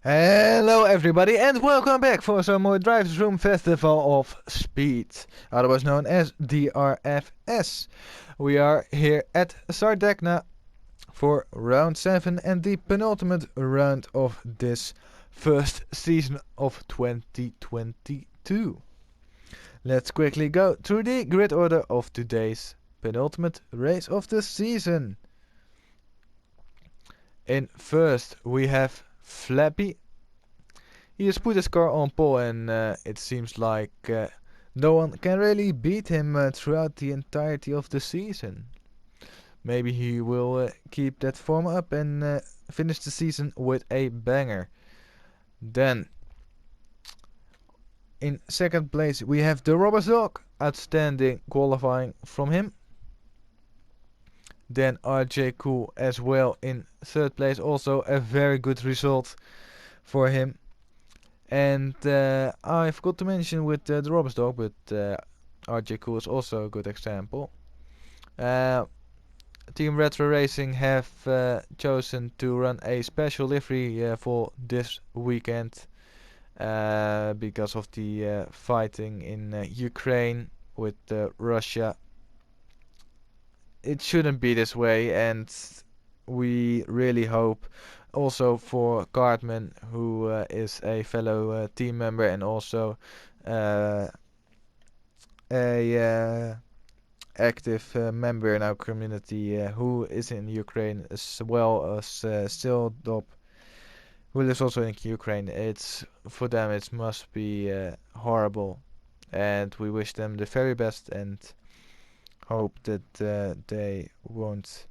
Hello everybody and welcome back for some more Driversroom Festival of Speed, otherwise known as DRFS. We are here at Sardegna for round 7 and the penultimate round of this first season of 2022. Let's quickly go through the grid order of today's penultimate race of the season. In first we have Flappy. He has put his car on pole and it seems like no one can really beat him throughout the entirety of the season. Maybe he will keep that form up and finish the season with a banger. Then in second place we have the Robbers Dog. Outstanding qualifying from him. Then RJ Cool as well in third place, also a very good result for him. And I forgot to mention with the Robbers Dog, but RJ Cool is also a good example. Team Retro Racing have chosen to run a special livery for this weekend because of the fighting in Ukraine with Russia. It shouldn't be this way, and we really hope also for Cartman, who is a fellow team member and also a active member in our community who is in Ukraine, as well as Still Dop, who lives also in Ukraine. It's for them it must be horrible, and we wish them the very best and hope that they won't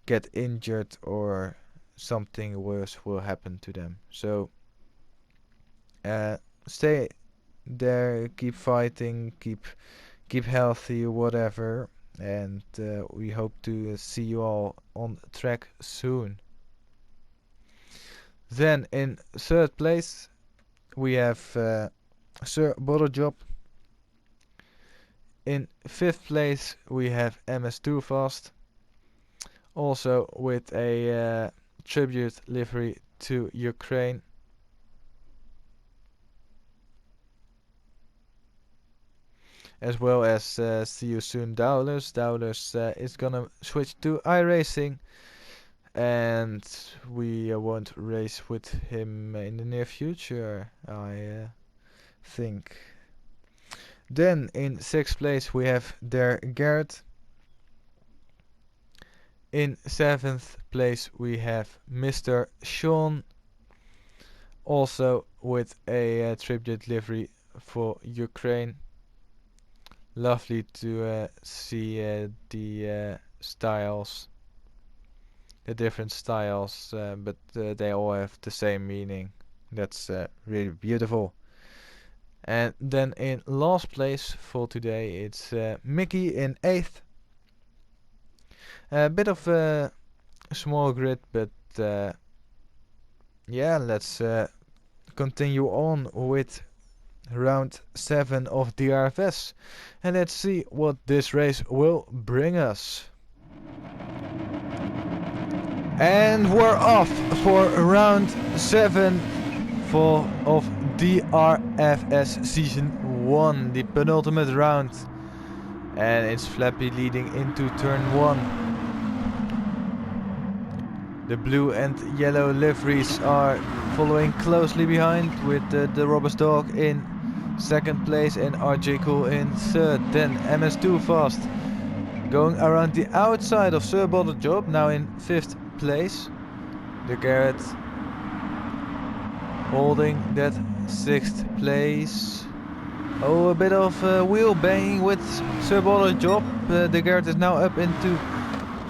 get injured or something worse will happen to them. So stay there, keep fighting, keep healthy, whatever, and we hope to see you all on track soon. Then in third place we have Sir Bottlejob. In fifth place we have MS2 Fast, also with a tribute livery to Ukraine. As well as see you soon Dowlers. Dowlers is gonna switch to iRacing, and we won't race with him in the near future, I think. Then in sixth place we have Der Garrett. In seventh place we have Mr. Sean, also with a tribute livery for Ukraine. Lovely to see the styles, the different styles, but they all have the same meaning. That's really beautiful. And then in last place for today it's Mickey in 8th. A bit of a small grid, but yeah, let's continue on with round 7 of DRFS and let's see what this race will bring us. And we're off for round 7 of DRFS Season 1, the penultimate round. And it's Flappy leading into turn 1. The blue and yellow liveries are following closely behind, with the Robbers Dog in second place and RJ Cool in third. Then MS2 Fast going around the outside of Sir Bottlejob, now in 5th place. The Garrett holding that 6th place. Oh, a bit of wheel banging with Sir Bottlejob. The Garrett is now up into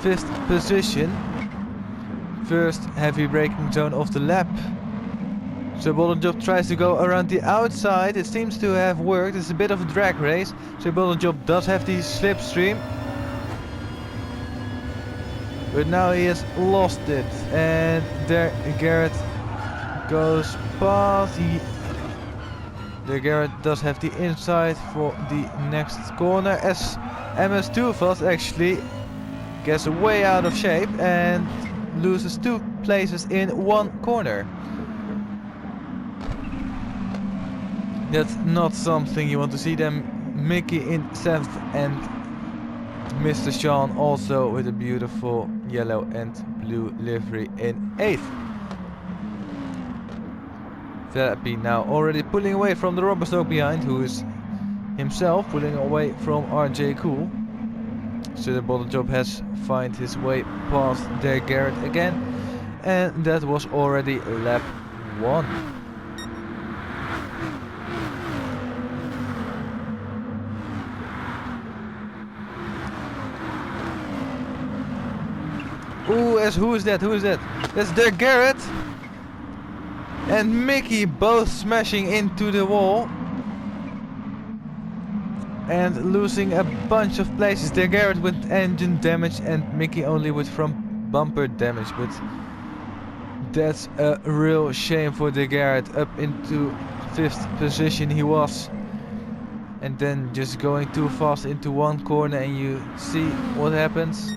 5th position. First heavy braking zone of the lap. Sir Bottlejob tries to go around the outside. It seems to have worked. It's a bit of a drag race. Sir Bottlejob does have the slipstream, but now he has lost it, and there Garrett goes past. The Garrett does have the inside for the next corner, as MS2 Fast actually gets way out of shape and loses 2 places in 1 corner. That's not something you want to see. Then Mickey in 7th and Mr. Sean also with a beautiful yellow and blue livery in 8th. Flappy now already pulling away from the rubber stock behind, who is himself pulling away from RJ Cool. So the bottle job has find his way past their Garrett again, and that was already lap 1. Ooh, who is that? Who is that? That's their Garrett and Mickey both smashing into the wall and losing a bunch of places. Their Garrett with engine damage and Mickey only with front bumper damage, but that's a real shame for the Garrett. Up into 5th position he was, and then just going too fast into one corner, and you see what happens.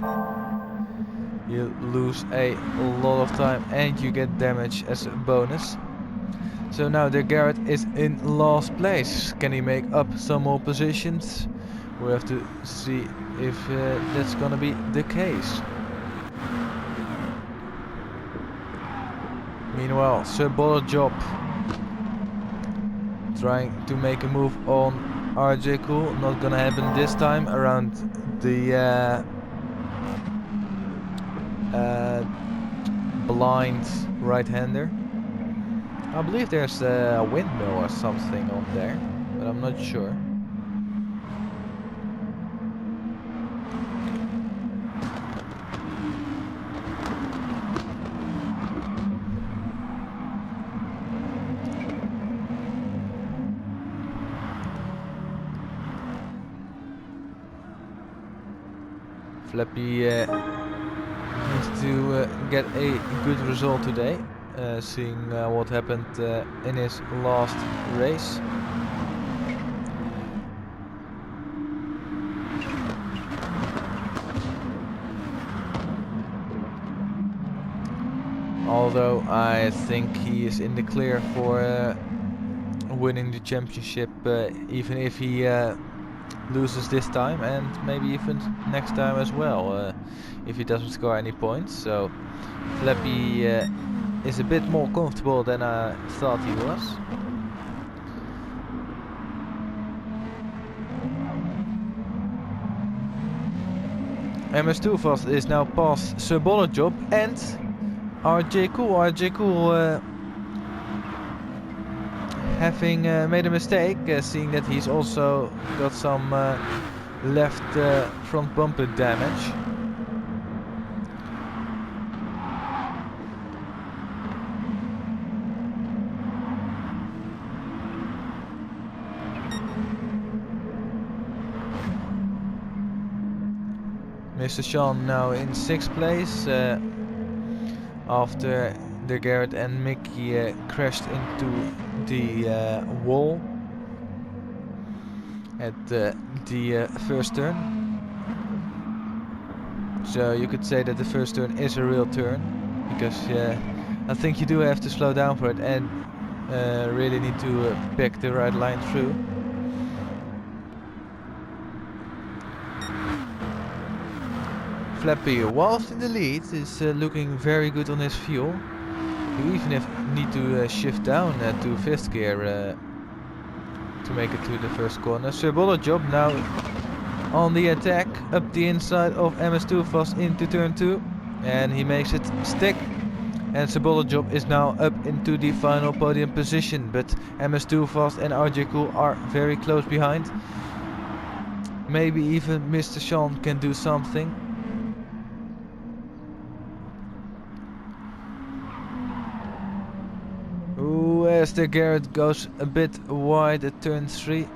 You lose a lot of time and you get damage as a bonus. So now the Garrett is in last place. Can he make up some more positions? We have to see if that's gonna be the case. Meanwhile, Sir Bottle Job trying to make a move on RJ Cool. Not gonna happen this time around the blind right-hander. I believe there's a windmill or something on there, but I'm not sure. Flappy needs to get a good result today, seeing what happened in his last race. Although I think he is in the clear for winning the championship, even if he loses this time, and maybe even next time as well, if he doesn't score any points. So Flappy is a bit more comfortable than I thought he was. MS2 Fast is now past Sir Bottle Job and RJ Cool. RJ Cool having made a mistake, seeing that he's also got some left front bumper damage. Mr. Sean now in 6th place after the Garrett and Mickey crashed into the wall at the first turn. So you could say that the first turn is a real turn, because I think you do have to slow down for it and really need to pick the right line through. Flappy, whilst in the lead, is looking very good on his fuel. You even need to shift down to 5th gear to make it to the first corner. Sir Bottle Job now on the attack, up the inside of MS2 Fast into turn 2, and he makes it stick. And Sir Bottle Job is now up into the final podium position, but MS2 Fast and RJ Cool are very close behind. Maybe even Mr. Sean can do something. Ooh, as the Garrett goes a bit wide at turn 3.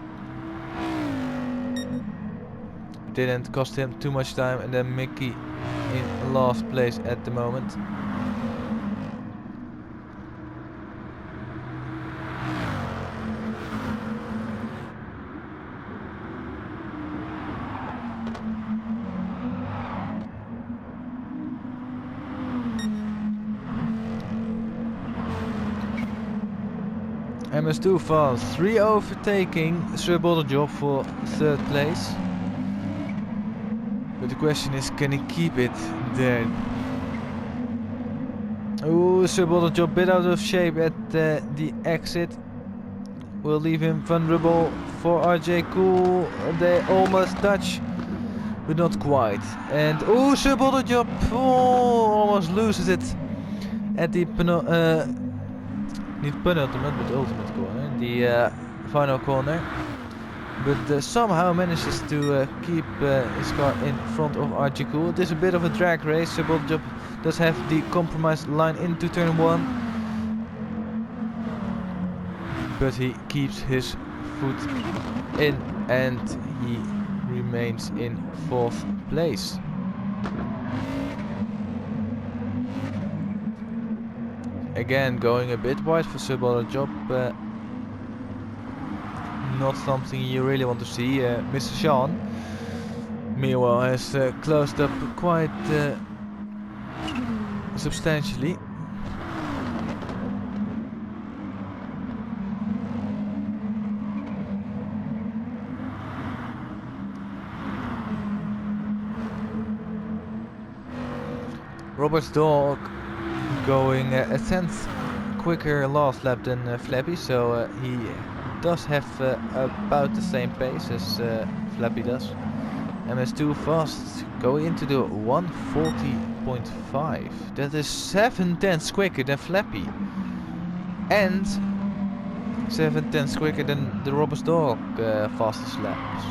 Didn't cost him too much time, and then Mickey in last place at the moment. MS2 fast, 3 overtaking Sir Bottlejob for 3rd place. But the question is, can he keep it there? Ooh, Sir Bottlejob bit out of shape at the exit. Will leave him vulnerable for RJ Cool. They almost touch, but not quite. And ooh, Sir Bottlejob almost loses it at the not penultimate, but ultimate corner, the final corner. But somehow manages to keep his car in front of RJ Cool. It is a bit of a drag race. Sir Bottlejob does have the compromised line into turn 1. But he keeps his foot in and he remains in 4th place. Again, going a bit wide for Sir Bottlejob. Not something you really want to see. Mr. Sean, meanwhile, has closed up quite substantially. Robert's dog going a 10th quicker last lap than Flappy, so he does have about the same pace as Flappy does. MS2 fast going into the 140.5. That is 7/10 quicker than Flappy. And 7/10 quicker than the Robert's dog fastest laps.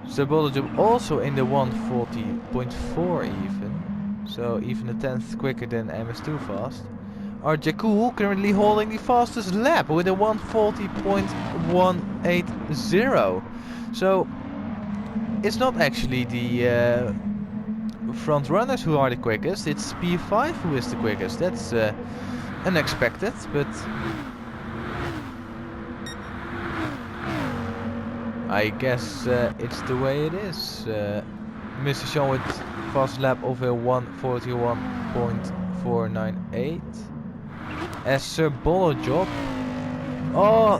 Sir Bottlejob also in the 140.4 even. So even a 10th quicker than MS2 fast. RJ Cool currently holding the fastest lap with a 140.180. So it's not actually the front runners who are the quickest, it's P5 who is the quickest. That's unexpected, but I guess it's the way it is. Mr. Sean with fast lap of a 141.498. As Sir Bottlejob. Oh,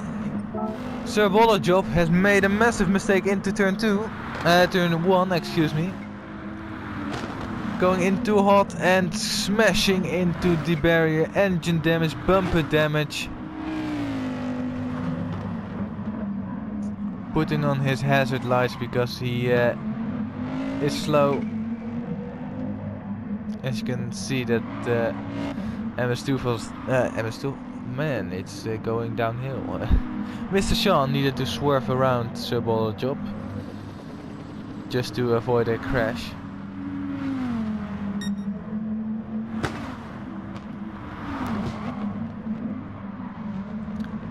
Sir Bottlejob has made a massive mistake into turn 1, excuse me. Going in too hot and smashing into the barrier. Engine damage, bumper damage. Putting on his hazard lights because he is slow. As you can see that MS2 was MS2, man, it's going downhill. Mr. Sean needed to swerve around Sir Bottlejob just to avoid a crash.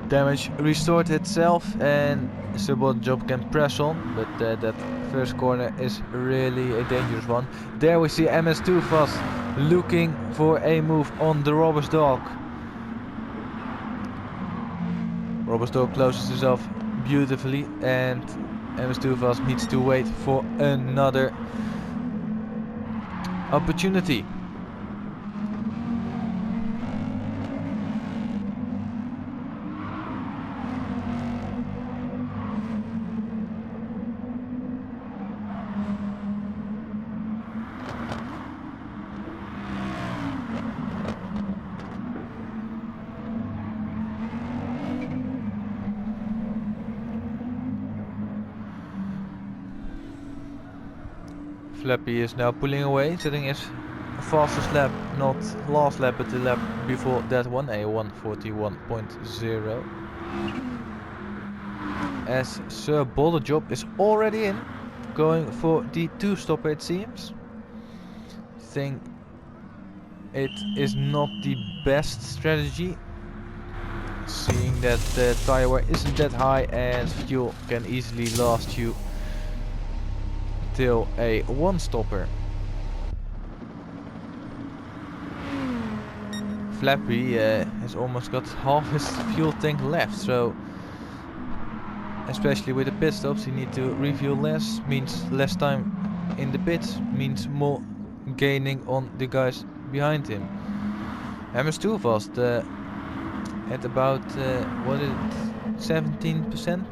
Damage restored itself and Sir Bottlejob can press on, but that first corner is really a dangerous one. There we see MS2 fast looking for a move on the Robert's dog. Robert's dog closes himself beautifully and MS2 fast needs to wait for another opportunity. Flappy is now pulling away, setting his fastest lap, not last lap but the lap before that one, a 141.0. As Sir Bottlejob is already in, going for the 2-stopper it seems. Think it is not the best strategy, seeing that the tire wear isn't that high and fuel can easily last you till a 1-stopper. Flappy has almost got half his fuel tank left, so especially with the pit stops you need to refuel less, means less time in the pits, means more gaining on the guys behind him. MS2 fast at about what is it, 17%.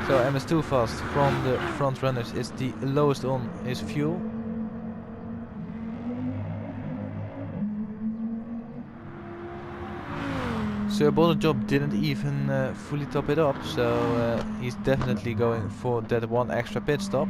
So MS2 Fast from the front runners is the lowest on his fuel. Sir Job didn't even fully top it up, so he's definitely going for that one extra pit stop.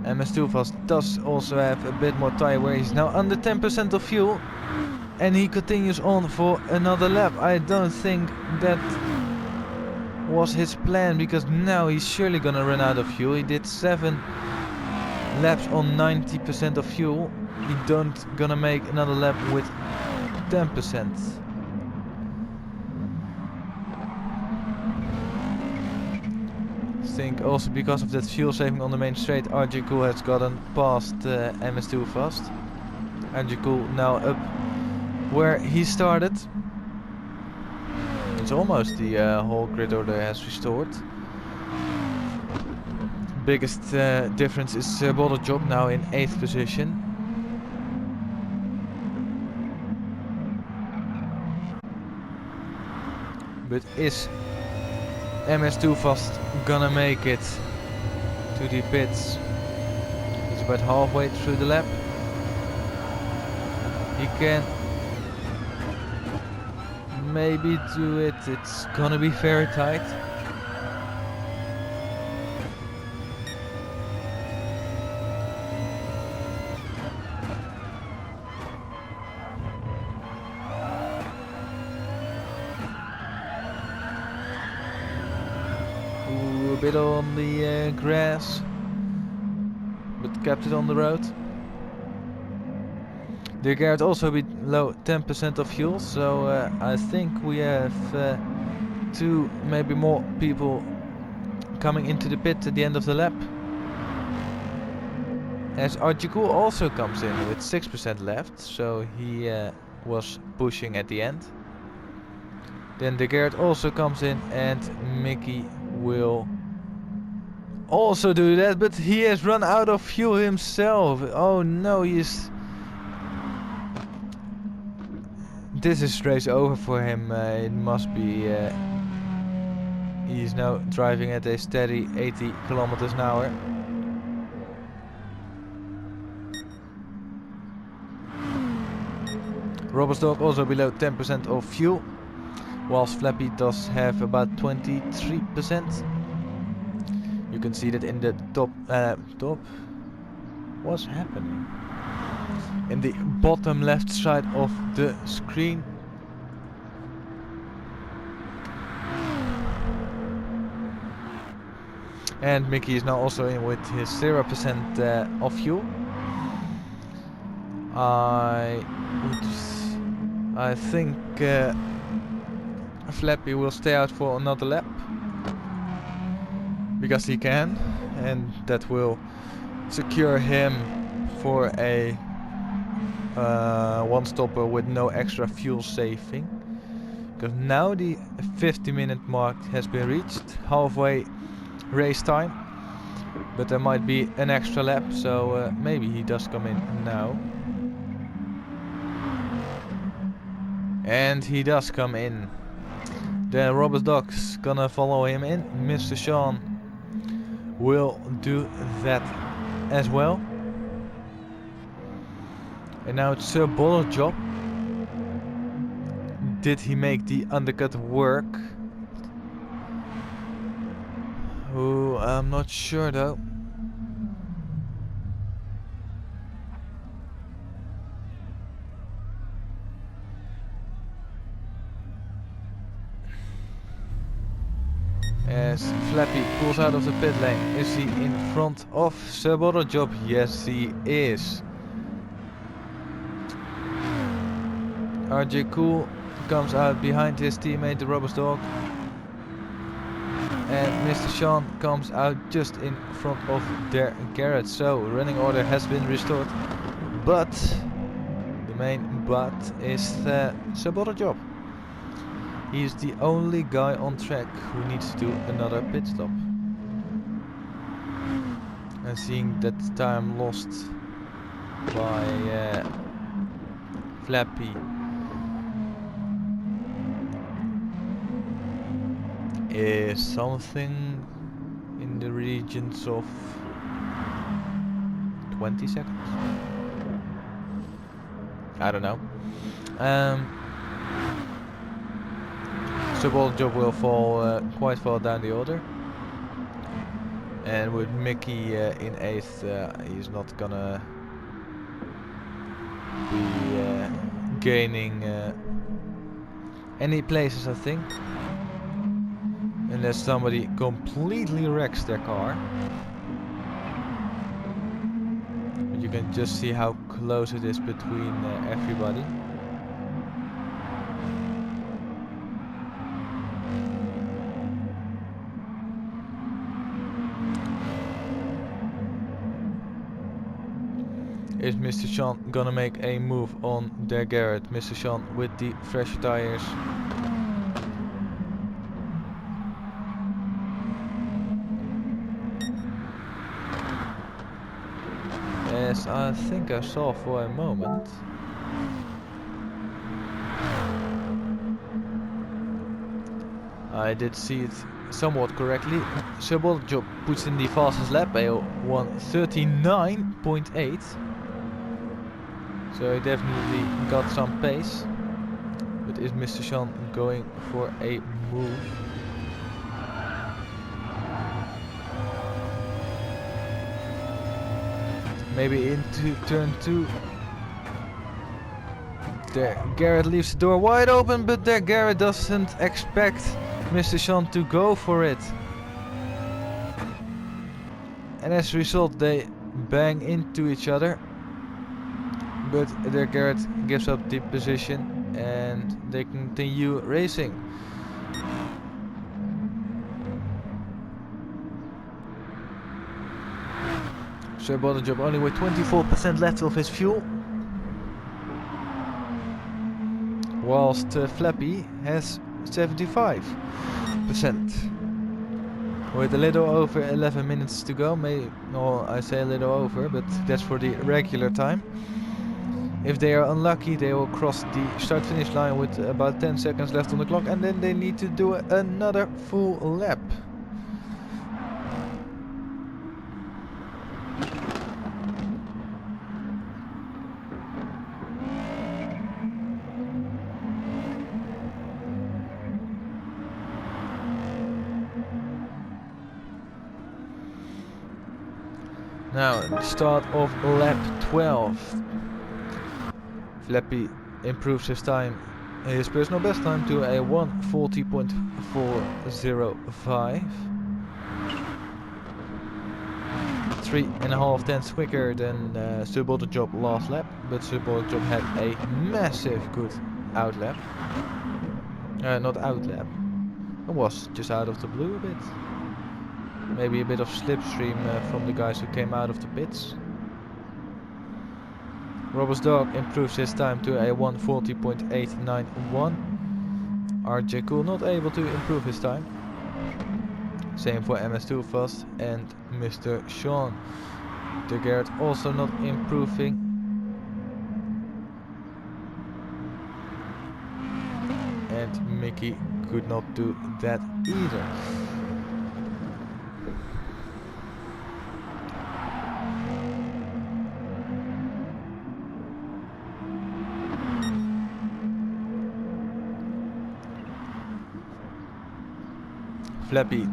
MS2 Fast does also have a bit more tire wear. He's now under 10% of fuel and he continues on for another lap. I don't think that was his plan, because now he's surely gonna run out of fuel. He did 7 laps on 90% of fuel. He don't gonna make another lap with 10%. I think also because of that fuel saving on the main straight, RJ Cool has gotten past MS2 Fast. RJ Cool now up where he started. It's almost the whole grid order has restored. Biggest difference is Bottle Job now in 8th position. But is MS2 Fast gonna make it to the pits? He's about halfway through the lap. He can maybe do it. It's gonna be very tight. Ooh, a bit on the grass, but kept it on the road. The Garrett also below 10% of fuel, so I think we have 2, maybe more people coming into the pit at the end of the lap. As Archikul also comes in with 6% left, so he was pushing at the end. Then the Garrett also comes in and Mickey will also do that, but he has run out of fuel himself. Oh no, this is race over for him. It must be. He's now driving at a steady 80 kilometers an hour. Robert's dog also below 10% of fuel, whilst Flappy does have about 23%. You can see that in the top. What's happening? In the bottom left side of the screen. And Mickey is now also in with his 0% of fuel. I think Flappy will stay out for another lap, because he can, and that will secure him for a one stopper with no extra fuel saving. Because now the 50-minute mark has been reached, halfway race time, but there might be an extra lap, so maybe he does come in now. And he does come in. Then Robert Dog's gonna follow him in. Mr. Sean will do that as well. And now it's Sir Boller Job. Did he make the undercut work? Oh, I'm not sure though. As Flappy pulls out of the pit lane, is he in front of Sir Boller Job? Yes, he is. RJ Cool comes out behind his teammate, the Robust Dog. And Mr. Sean comes out just in front of their garage. So running order has been restored. But the main but is Sir Butterjob. He's the only guy on track who needs to do another pit stop. And seeing that time lost by Flappy is something in the regions of 20 seconds. I don't know. So Butterjob will fall quite far down the order. And with Mickey in 8th, he's not gonna be gaining any places, I think. Unless somebody completely wrecks their car. But you can just see how close it is between everybody. Is Mr. Sean gonna make a move on their Garrett? Mr. Sean with the fresh tires. Yes, I think I saw for a moment. I did see it somewhat correctly. Sir Butterjob puts in the fastest lap, a 1:39.8. So he definitely got some pace. But is Mr. Sean going for a move? Maybe into turn 2. There, Garrett leaves the door wide open, but there Garrett doesn't expect Mr. Sean to go for it. And as a result they bang into each other. But there Garrett gives up the position and they continue racing. Sir Butterjob only with 24% left of his fuel. Whilst Flappy has 75%. With a little over 11 minutes to go, no, I say a little over, but that's for the regular time. If they are unlucky, they will cross the start-finish line with about 10 seconds left on the clock, and then they need to do another full lap. Now, the start of lap 12. Flappy improves his time, his personal best time, to a 1:40.405. 3.5 tenths quicker than Sir Butterjob last lap, but Sir Butterjob had a massive good outlap. Not outlap. It was just out of the blue a bit. Maybe a bit of slipstream from the guys who came out of the pits. Robert's dog improves his time to a 1:40.891. RJ Cool not able to improve his time. Same for MS2 Fast and Mr. Sean. De Garrett also not improving. And Mickey could not do that either. Flappy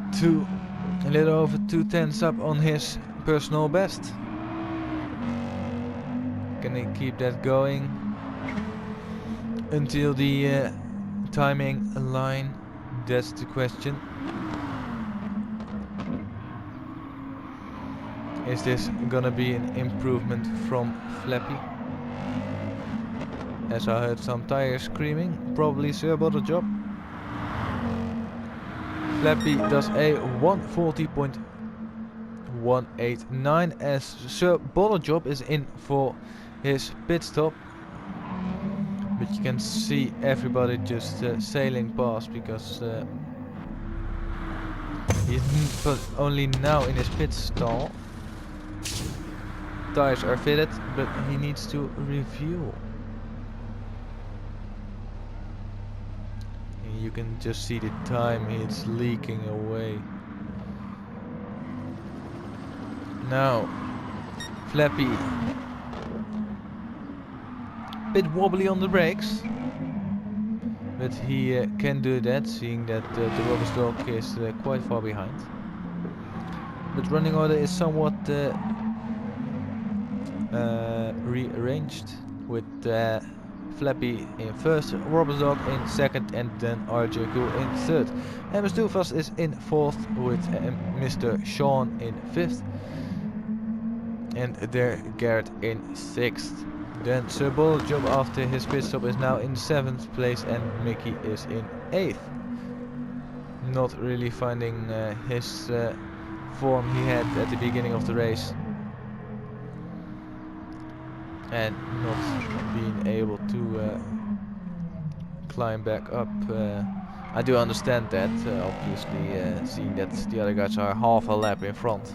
a little over 2 tenths up on his personal best. Can he keep that going until the timing line? That's the question. Is this gonna be an improvement from Flappy? As I heard some tires screaming, probably Sir Butterjob. Flappy does a 140.189 as Sir Bollerjob is in for his pit stop. But you can see everybody just sailing past because he's only now in his pit stall. Tires are fitted, but he needs to refuel. And you can just see the time it's leaking away. Now, Flappy, bit wobbly on the brakes, but he can do that, seeing that the rubber dog is quite far behind. But running order is somewhat rearranged, with Flappy in first, Robbersdog in second, and then RJ Cool in third. MS Doofus is in fourth, with Mr. Sean in fifth, and there Garrett in sixth. Then Sir Bollerjob after his pit stop is now in seventh place, and Mickey is in eighth. Not really finding his form he had at the beginning of the race, and not being able to climb back up. I do understand that, obviously, seeing that the other guys are half a lap in front.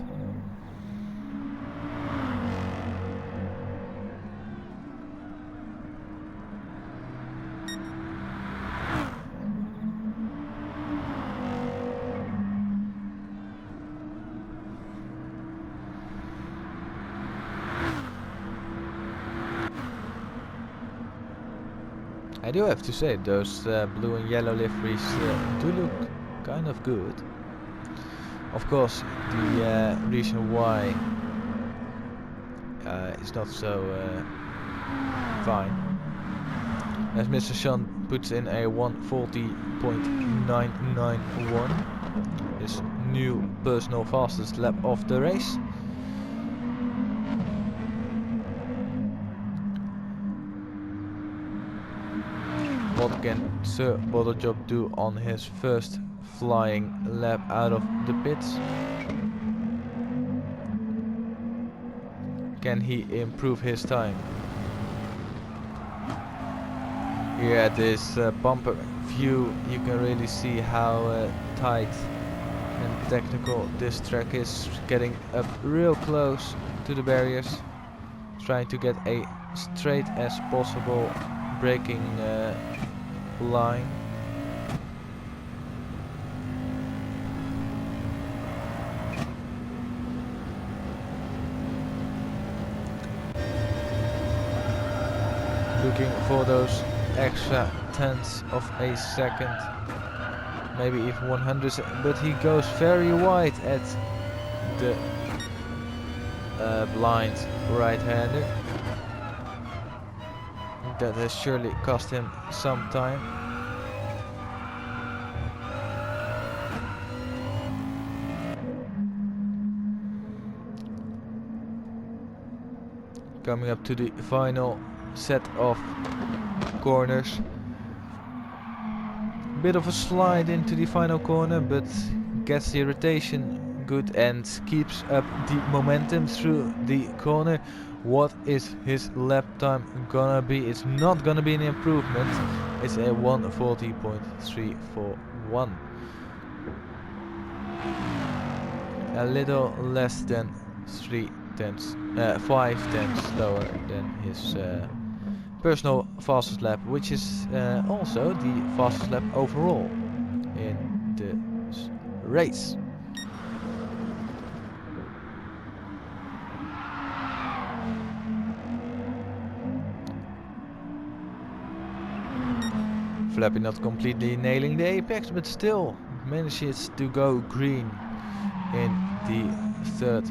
I do have to say, those blue and yellow liveries do look kind of good. Of course, the reason why is not so fine, as Mr. Sean puts in a 140.991, his new personal fastest lap of the race. What can Sir Bollerjob do on his first flying lap out of the pits? Can he improve his time? Here at this bumper view, you can really see how tight and technical this track is, getting up real close to the barriers, trying to get a straight as possible braking line. Looking for those extra tenths of a second, maybe even 100, but he goes very wide at the blind right-hander. That has surely cost him some time. Coming up to the final set of corners. Bit of a slide into the final corner, but gets the rotation good and keeps up the momentum through the corner. What is his lap time gonna be? It's not gonna be an improvement. It's a 140.341. A little less than 5 tenths lower than his personal fastest lap, which is also the fastest lap overall in the race. Flappy not completely nailing the apex, but still manages to go green in the third.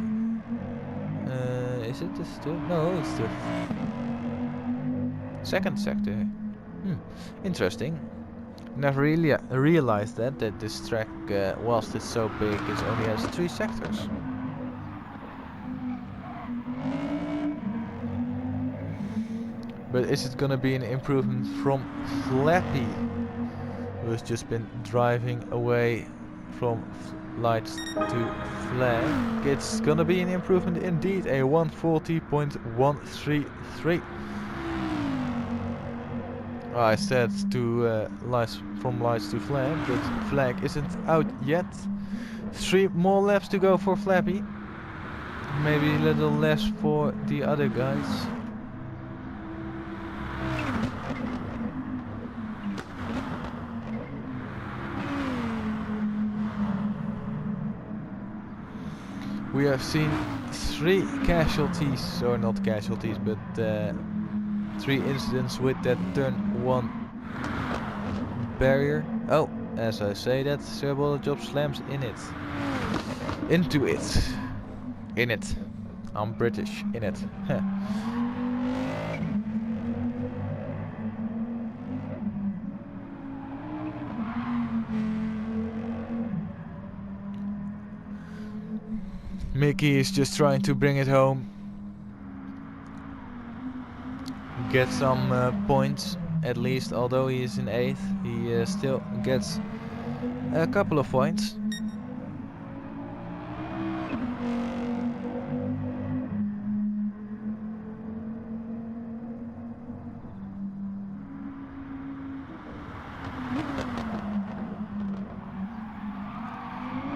Is it the third? No, it's the second sector. Interesting. Never really realized that this track, whilst it's so big, it only has 3 sectors. But is it gonna be an improvement from Flappy, who has just been driving away from lights to flag. It's gonna be an improvement indeed, a 140.133. I said to from lights to flag, but flag isn't out yet. 3 more laps to go for Flappy. Maybe a little less for the other guys. We have seen 3 casualties, or not casualties, but 3 incidents with that turn 1 barrier. Oh, as I say that, Sir Job slams in it. Into it. In it. I'm British. In it. Mickey is just trying to bring it home. Get some points at least, although he is in 8th, he still gets a couple of points.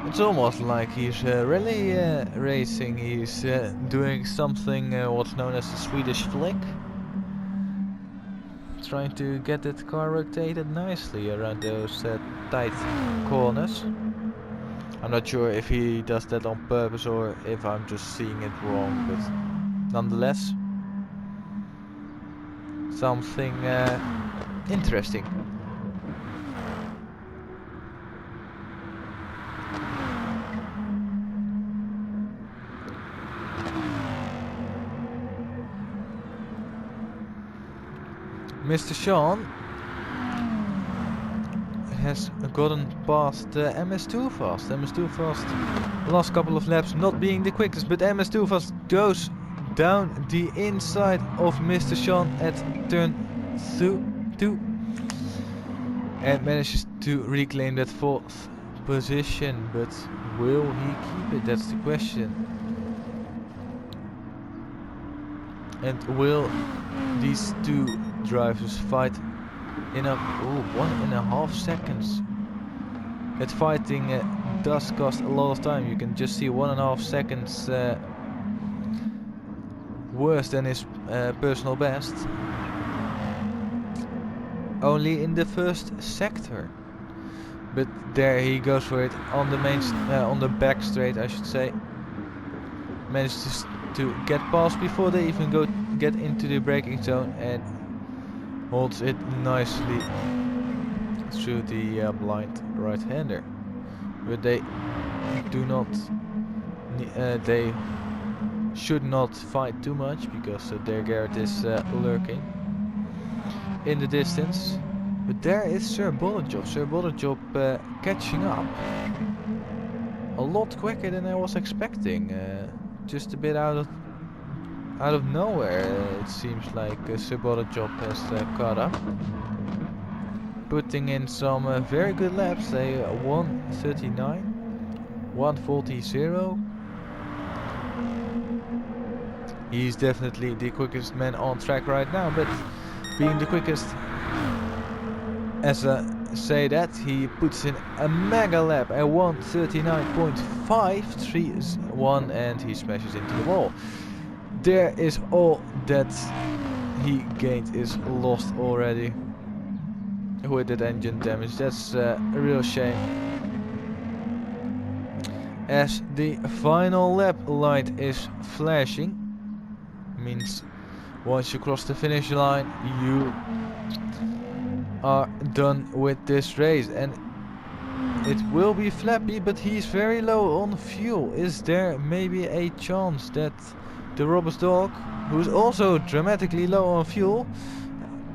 It's almost like he's really racing. He's doing something what's known as the Swedish flick. Trying to get that car rotated nicely around those tight corners. I'm not sure if he does that on purpose or if I'm just seeing it wrong, but nonetheless, something interesting. Mr. Sean has gotten past MS2 Fast. MS2 Fast, last couple of laps not being the quickest, but MS2 Fast goes down the inside of Mr. Sean at turn 2 and manages to reclaim that 4th position. But will he keep it? That's the question. And will these 2 drivers fight in a 1.5 seconds? That fighting does cost a lot of time. You can just see 1.5 seconds worse than his personal best. Only in the first sector. But there he goes for it on the main, on the back straight, I should say. Manages to get past before they even get into the braking zone and holds it nicely through the blind right-hander. But they do not, they should not fight too much because their Garrett is lurking in the distance. But there is Sir Bollerjob. Sir Bollerjob catching up a lot quicker than I was expecting. Just a bit out of nowhere, it seems like Sir Bollerjob has caught up, putting in some very good laps. A 1:39, 1:40.0. He's definitely the quickest man on track right now, but being the quickest, as I say that, he puts in a mega lap, a 1:39.531, and he smashes into the wall. There is all that he gained is lost already with that engine damage. That's a real shame. As the final lap light is flashing, means once you cross the finish line you are done with this race, and it will be Flappy, but he's very low on fuel. Is there maybe a chance that the robust dog, who's also dramatically low on fuel,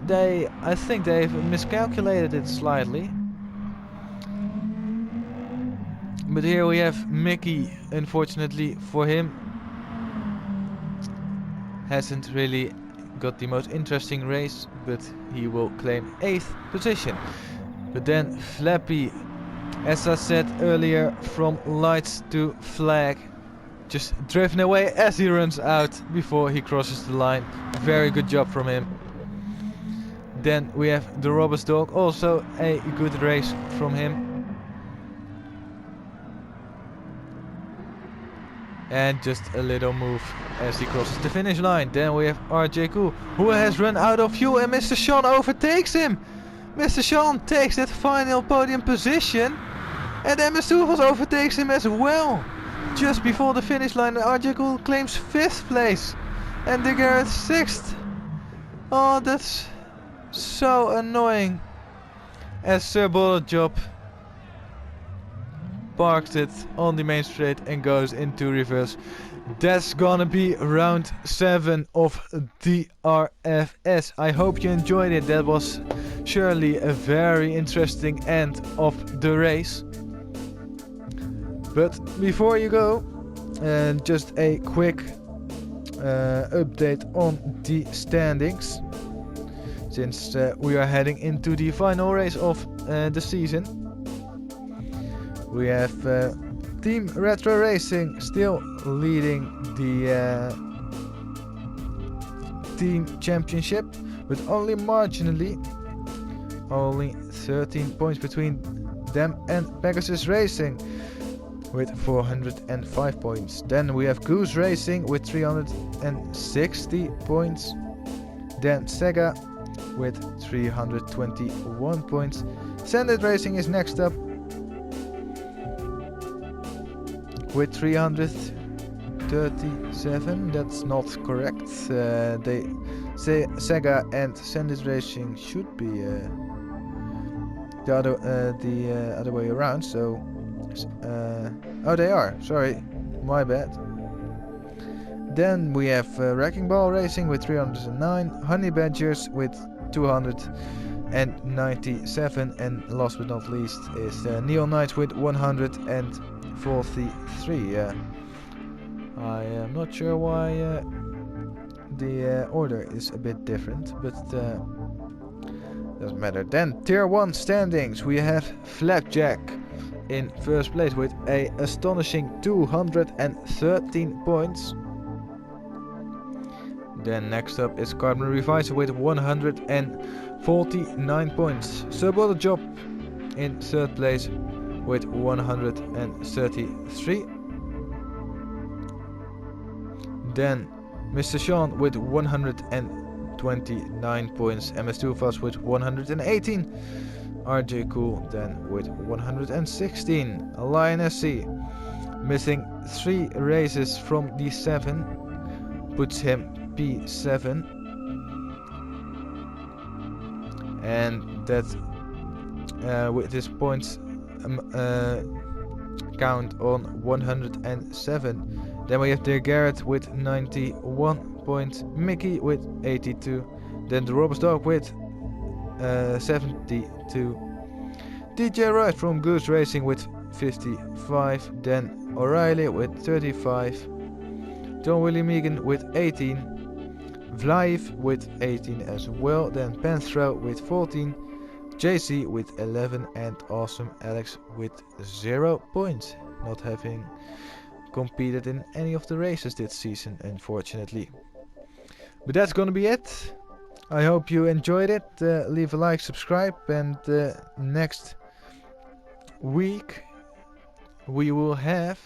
I think they've miscalculated it slightly. But here we have Mickey, unfortunately for him, hasn't really got the most interesting race, but he will claim 8th position. But then Flappy As I said earlier, from lights to flag. Just driven away as he runs out before he crosses the line. Very good job from him. Then we have the Robbers Dog, also a good race from him. And just a little move as he crosses the finish line. Then we have RJ Cool, who has run out of fuel, and Mr. Sean overtakes him. Mr. Sean takes that final podium position. And then Mr. Uvels overtakes him as well. Just before the finish line, RJ Cool claims 5th place. And De Garrett 6th. Oh, that's so annoying. As Sir Bullet Job parks it on the main straight and goes into reverse. That's gonna be round 7 of DRFS. I hope you enjoyed it. That was surely a very interesting end of the race. But before you go, just a quick update on the standings. Since we are heading into the final race of the season. We have Team Retro Racing still leading the team championship, but only marginally. Only 13 points between them and Pegasus Racing with 405 points. Then we have Goose Racing with 360 points. Then Sega with 321 points. Sanded Racing is next up with 337. That's not correct. They say Sega and Sanded Racing should be the other way around. So oh, they are. Sorry, my bad. Then we have Wrecking Ball Racing with 309, Honey Badgers with 297, and last but not least is Neon Knights with 143. I am not sure why the order is a bit different, but doesn't matter. Then Tier 1 standings, we have Flapjack in first place with a astonishing 213 points. Then next up is Carbon Revisor with 149 points. Subwater Job in third place with 133. Then Mr. Sean with 129 points. MS2 Fast with 118. RJ Cool then with 116. Lion SC missing 3 races from the 7 puts him P7, and that with his points count on 107. Then we have De Garrett with 91 points, Mickey with 82, then the Robbers Dog with 72, DJ Wright from Goose Racing with 55, then O'Reilly with 35, John Willie Megan with 18, Vlaev with 18 as well, then Panthro with 14, JC with 11, and Awesome Alex with 0 points, not having competed in any of the races this season, unfortunately. But that's gonna be it. I hope you enjoyed it. Leave a like, subscribe, and next week we will have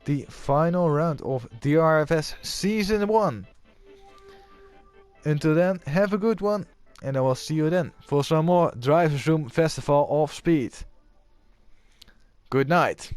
the final round of DRFS Season 1. Until then, have a good one, and I will see you then for some more Driversroom Festival of Speed. Good night.